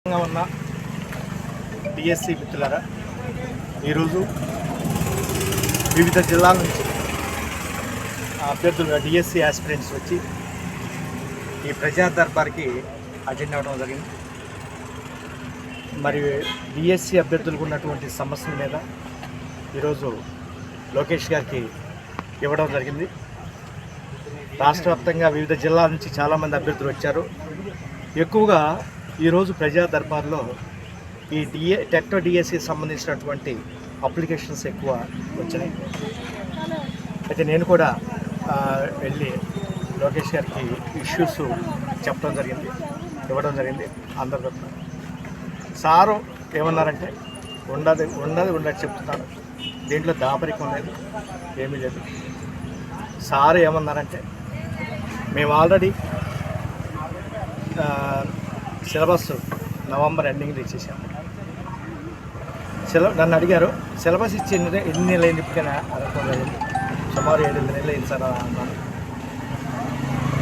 ఉన్న డిఎస్సి మిత్రులారా, ఈరోజు వివిధ జిల్లాల నుంచి అభ్యర్థులు డిఎస్సి ఆస్పిరెంట్స్ వచ్చి ఈ ప్రజా దర్బార్కి అటెండ్ అవ్వడం జరిగింది. మరి డిఎస్సి అభ్యర్థులకు ఉన్నటువంటి సమస్యల మీద ఈరోజు లోకేష్ గారికి ఇవ్వడం జరిగింది. రాష్ట్ర వ్యాప్తంగా వివిధ జిల్లాల నుంచి చాలామంది అభ్యర్థులు వచ్చారు. ఎక్కువగా ఈరోజు ప్రజా దర్బార్లో ఈ టెట్ డిఎస్సి సంబంధించినటువంటి అప్లికేషన్స్ ఎక్కువ వచ్చినాయి. అయితే నేను కూడా వెళ్ళి లోకేష్ గారికి ఇష్యూస్ చెప్పడం జరిగింది, ఇవ్వడం జరిగింది. అందరి సారు ఏమన్నారంటే ఉండదు చెప్తున్నారు, దీంట్లో దాపరికం లేదు, ఏమీ లేదు. సారు ఏమన్నారంటే మేము ఆల్రెడీ సిలబస్ నవంబర్ ఎండింగ్లో ఇచ్చేసాము. నన్ను అడిగారు సిలబస్ ఇచ్చి ఎన్ని నెలలు అయింది, ఇప్పటికైనా అనుకోలేదు. సుమారు 7-8 నెలలు అయింది సార్ అన్నాను.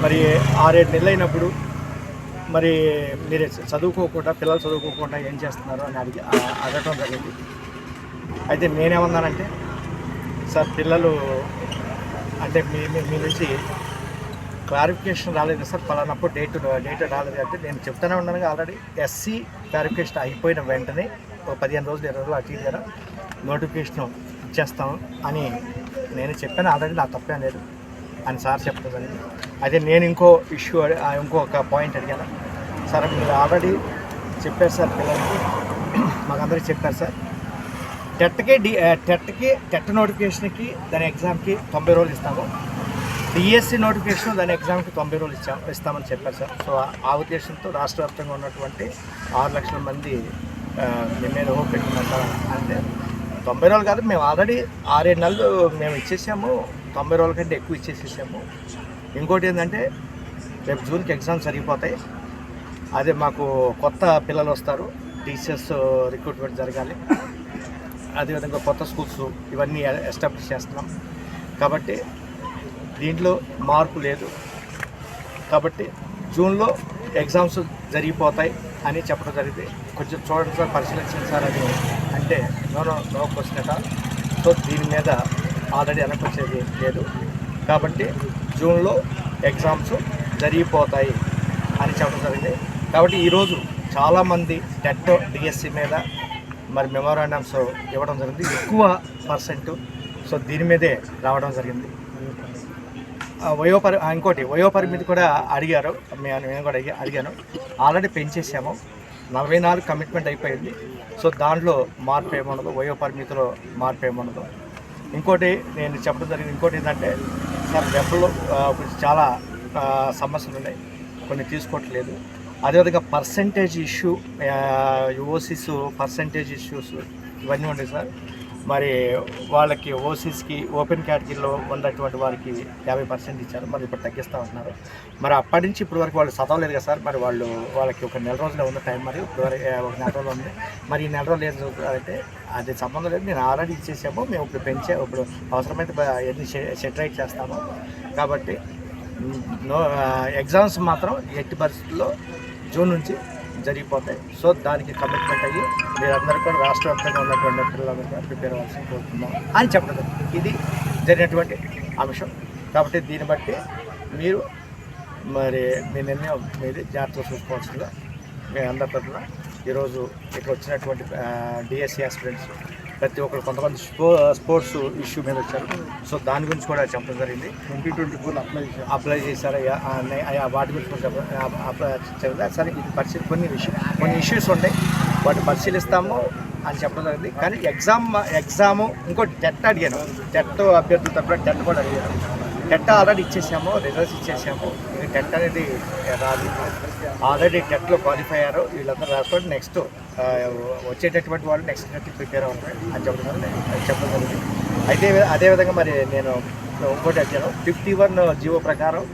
మరి 6-7 నెలలు అయినప్పుడు మరి మీరు చదువుకోకుండా, పిల్లలు చదువుకోకుండా ఏం చేస్తున్నారు అని అడగటం జరిగింది. అయితే నేనేమన్నానంటే, సార్ పిల్లలు అంటే మీ నుంచి క్లారిఫికేషన్ రాలేదు సార్, పలానప్పుడు డేట్ రాలేదు అంటే నేను చెప్తూనే ఉన్నాను. ఆల్రెడీ ఎస్సీ క్లారిఫికేషన్ అయిపోయిన వెంటనే 15 రోజులు 20 రోజులు అటు ఇటు నోటిఫికేషన్ ఇచ్చేస్తాం అని నేను చెప్పాను. ఆల్రెడీ నా తప్పేం లేదు అని సార్ చెప్తుందని. అయితే నేను ఇంకొక పాయింట్ అడిగాను. సార్ మీరు ఆల్రెడీ చెప్పారు సార్, పిల్లలకి మాకందరికీ చెప్పారు సార్, టెట్ నోటిఫికేషన్కి దాని ఎగ్జామ్కి 90 రోజులు ఇస్తాము, డిఎస్సి నోటిఫికేషన్ దాని ఎగ్జామ్కి 90 రోజులు ఇస్తామని చెప్పారు సార్. సో ఆ ఉద్దేశంతో రాష్ట్ర వ్యాప్తంగా ఉన్నటువంటి 6 లక్షల మంది మేము మీద హోప్ పెట్టుకున్నాం సార్. అంటే 90 రోజులు కాదు, మేము ఆల్రెడీ 6-7 నెలలు మేము ఇచ్చేసాము, 90 రోజుల కంటే ఎక్కువ ఇచ్చేసేసాము. ఇంకోటి ఏంటంటే రేపు జూన్కి ఎగ్జామ్స్ జరిగిపోతాయి. అదే మాకు కొత్త పిల్లలు వస్తారు, టీచర్స్ రిక్రూట్మెంట్ జరగాలి, అదేవిధంగా కొత్త స్కూల్స్ ఇవన్నీ ఎస్టాబ్లిష్ చేస్తున్నాం. కాబట్టి దీంట్లో మార్పు లేదు. కాబట్టి జూన్లో ఎగ్జామ్స్ జరిగిపోతాయి అని చెప్పడం జరిగింది. కొంచెం చూడండి సార్, పరిశీలించండి సార్ అని అంటే నో క్వశ్చన్ అట. సో దీని మీద ఆల్రెడీ వెనకొచ్చేది లేదు. కాబట్టి జూన్లో ఎగ్జామ్స్ జరిగిపోతాయి అని చెప్పడం జరిగింది. కాబట్టి ఈరోజు చాలామంది టెట్ డిఎస్సి మీద మరి మెమోరాండమ్స్ ఇవ్వడం జరిగింది, ఎక్కువ పర్సెంట్. సో దీని మీదే రావడం జరిగింది. ఇంకోటి వయోపరిమితి కూడా అడిగారు, నేను కూడా అడిగాను. ఆల్రెడీ పెంచేసాము, 44 కమిట్మెంట్ అయిపోయింది. సో దాంట్లో మార్పు ఏముండదు, వయోపరిమితిలో మార్పు ఏముండదు. ఇంకోటి నేను చెప్పడం జరిగింది, ఇంకోటి ఏంటంటే సార్ వెబ్లో చాలా సమస్యలు ఉన్నాయి, కొన్ని తీసుకోవట్లేదు. అదేవిధంగా percentage issue, OCs percentage issues ఇవన్నీ ఉన్నాయి సార్. మరి వాళ్ళకి ఓసీస్కి ఓపెన్ కేటగిరీలో ఉన్నటువంటి వారికి 50% ఇచ్చారు, మరి ఇప్పుడు తగ్గిస్తూ ఉంటున్నారు. మరి అప్పటి నుంచి ఇప్పటి వరకు వాళ్ళు చదవలేదు కదా సార్. మరి వాళ్ళకి ఒక నెల రోజులే ఉన్న టైం, మరి ఇప్పుడు వరకు ఒక నెల రోజులు ఉంది. మరి ఈ నెల రోజులు ఏం చదువుతారంటే అది సంబంధం లేదు, నేను ఆల్రెడీ ఇచ్చేసాము, మేము ఇప్పుడు ఇప్పుడు అవసరమైతే ఎన్ని సెటిలైట్ చేస్తాము. కాబట్టి ఎగ్జామ్స్ మాత్రం ఎట్టి పరిస్థితుల్లో జూన్ నుంచి జరిగిపోతాయి. సో దానికి కమిట్మెంట్ అయ్యి మీరందరూ కూడా రాష్ట్ర వ్యాప్తంగా ఉన్నటువంటి పిల్లలందరూ కూడా ప్రిపేర్ అవ్వాల్సి కోరుతున్నాం అని చెప్పడం. ఇది జరిగినటువంటి అంశం. కాబట్టి దీన్ని బట్టి మీరు మరి మీ నిర్ణయం మీది జాగ్రత్తగా చూసుకోవాల్సిందిగా మీ అందరి తరఫున ఈరోజు ఇక్కడ వచ్చినటువంటి డిఎస్సి ఆస్పిరెంట్స్ ప్రతి ఒక్కరు, కొంతమంది స్పోర్ట్స్ ఇష్యూ మీద వచ్చారు. సో దాని గురించి కూడా చెప్పడం జరిగింది. 2024 అప్లై చేశారు, వాటి గురించి కూడా చెప్పడం సరే. ఇది కొన్ని ఇష్యూస్ ఉంటాయి, వాటిని పరిశీలిస్తాము అని చెప్పడం జరిగింది. కానీ ఎగ్జాము ఇంకోటి టెట్ అడిగాను, టెట్ అభ్యర్థుల తరఫున టెట్ కూడా అడిగాను. టెట్ ఆల్రెడీ ఇచ్చేసాము, రిజల్ట్స్ ఇచ్చేసాము. ఇది టెట్ అనేది రాదు, ఆల్రెడీ టెట్లో క్వాలిఫై అయ్యారు. వీళ్ళందరూ రాసుకోండి, నెక్స్ట్ వచ్చేటటువంటి వాళ్ళు నెక్స్ట్ టెట్కి ప్రిపేర్ అవుతారు అని చెప్పడం జరిగింది. అయితే అదేవిధంగా మరి నేను ఇంకోటి అడిగాను, 51 జీవో ప్రకారం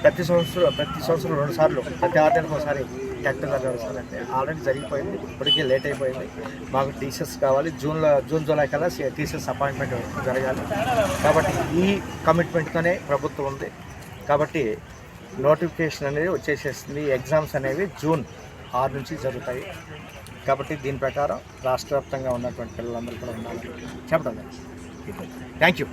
ప్రతి సంవత్సరం 2 సార్లు, ప్రతి 6 నెలలకు ఒకసారి టెట్ జరగాలంటే ఆల్రెడీ జరిగిపోయింది, ఇప్పటికీ లేట్ అయిపోయింది. మాకు టీచర్స్ కావాలి, జూన్ జూలై కల్లా టీచర్స్ అపాయింట్మెంట్ జరగాలి. కాబట్టి ఈ కమిట్మెంట్తోనే ప్రభుత్వం ఉంది. కాబట్టి నోటిఫికేషన్ అనేది వచ్చేసేసింది. ఎగ్జామ్స్ అనేవి జూన్ 6 నుంచి జరుగుతాయి. కాబట్టి దీని ప్రకారం రాష్ట్ర వ్యాప్తంగా ఉన్నటువంటి పిల్లలందరూ కూడా ఉండాలని చెప్పడం జరిగింది. Thank you.